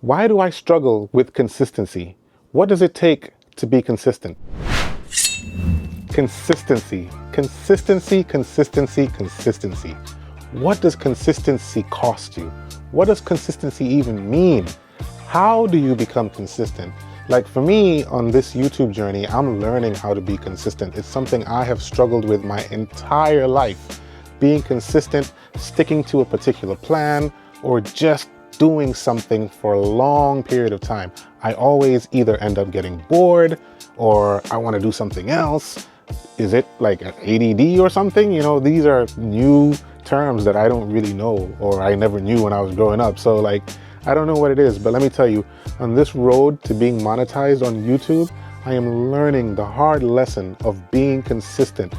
Why do I struggle with consistency? What does it take to be consistent? Consistency, consistency, consistency, consistency. What does consistency cost you? What does consistency even mean? How do you become consistent? Like for me on this YouTube journey, I'm learning how to be consistent. It's something I have struggled with my entire life. Being consistent, sticking to a particular plan, or just doing something for a long period of time. I always either end up getting bored or I want to do something else. Is it like an ADD or something? You know, these are new terms that I don't really know, or I never knew when I was growing up. So like, I don't know what it is, but let me tell you, on this road to being monetized on YouTube, I am learning the hard lesson of being consistent.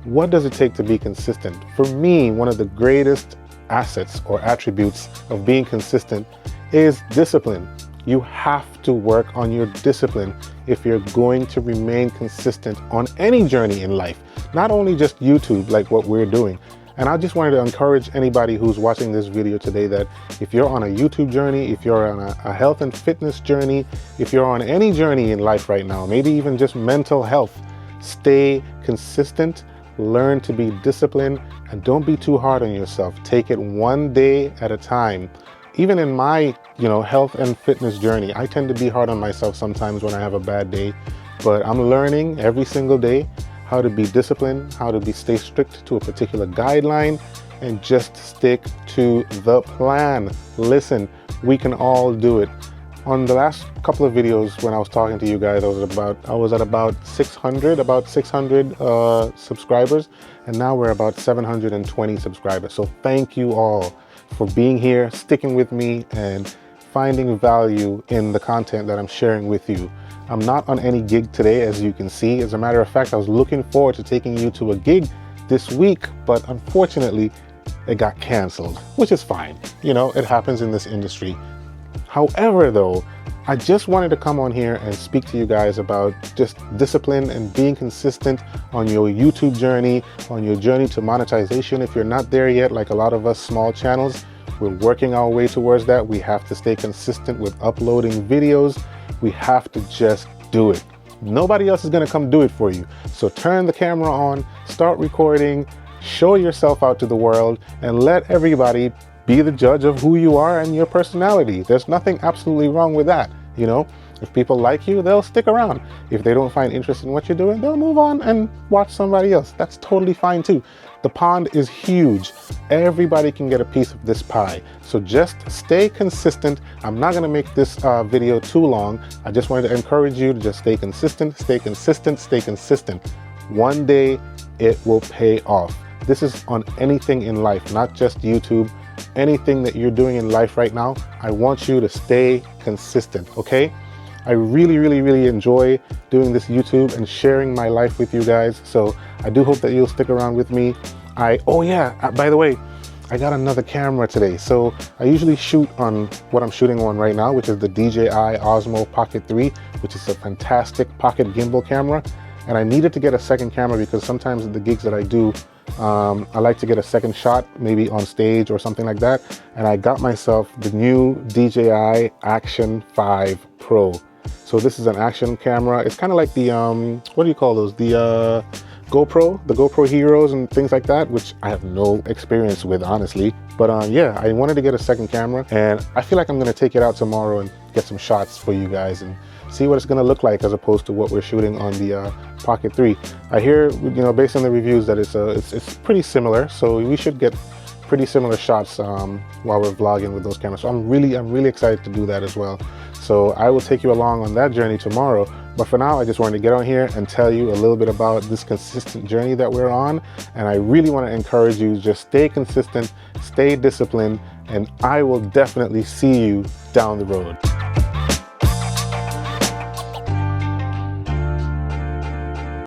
What does it take to be consistent? For me, one of the greatest assets or attributes of being consistent is discipline. You have to work on your discipline if you're going to remain consistent on any journey in life, not only just YouTube like what we're doing. And I just wanted to encourage anybody who's watching this video today that if you're on a YouTube journey, if you're on a health and fitness journey, if you're on any journey in life right now, maybe even just mental health, stay consistent, learn to be disciplined, and don't be too hard on yourself. Take it one day at a time. Even in my, health and fitness journey, I tend to be hard on myself sometimes when I have a bad day, but I'm learning every single day how to be disciplined, how to stay strict to a particular guideline, and just stick to the plan. Listen, we can all do it. On the last couple of videos when I was talking to you guys, I was at about 600 subscribers, and now we're about 720 subscribers. So thank you all for being here, sticking with me, and finding value in the content that I'm sharing with you. I'm not on any gig today, as you can see. As a matter of fact, I was looking forward to taking you to a gig this week, but unfortunately, it got canceled, which is fine. It happens in this industry. However, though, I just wanted to come on here and speak to you guys about just discipline and being consistent on your YouTube journey, on your journey to monetization. If you're not there yet, like a lot of us small channels, we're working our way towards that. We have to stay consistent with uploading videos. We have to just do it. Nobody else is going to come do it for you. So turn the camera on, start recording, show yourself out to the world, and let everybody be the judge of who you are and your personality. There's nothing absolutely wrong with that. If people like you, they'll stick around. If they don't find interest in what you're doing, they'll move on and watch somebody else. That's totally fine too. The pond is huge. Everybody can get a piece of this pie. So just stay consistent. I'm not going to make this video too long. I just wanted to encourage you to just stay consistent, stay consistent, stay consistent. One day it will pay off. This is on anything in life, not just YouTube. Anything that you're doing in life right now, I want you to stay consistent, okay? I really, really, really enjoy doing this YouTube and sharing my life with you guys. So I do hope that you'll stick around with me. Oh yeah, by the way, I got another camera today. So I usually shoot on what I'm shooting on right now, which is the DJI Osmo Pocket 3, which is a fantastic pocket gimbal camera. And I needed to get a second camera because sometimes the gigs that I do, I like to get a second shot, maybe on stage or something like that. And I got myself the new DJI Action 5 Pro. So this is an action camera. It's kind of like the, what do you call those? The GoPro Heroes and things like that, which I have no experience with, honestly. But yeah, I wanted to get a second camera, and I feel like I'm going to take it out tomorrow and get some shots for you guys and see what it's going to look like as opposed to what we're shooting on the Pocket 3. I hear, based on the reviews, that it's pretty similar, so we should get pretty similar shots while we're vlogging with those cameras. So I'm really excited to do that as well. So I will take you along on that journey tomorrow. But for now, I just wanted to get on here and tell you a little bit about this consistent journey that we're on. And I really want to encourage you, just stay consistent, stay disciplined, and I will definitely see you down the road.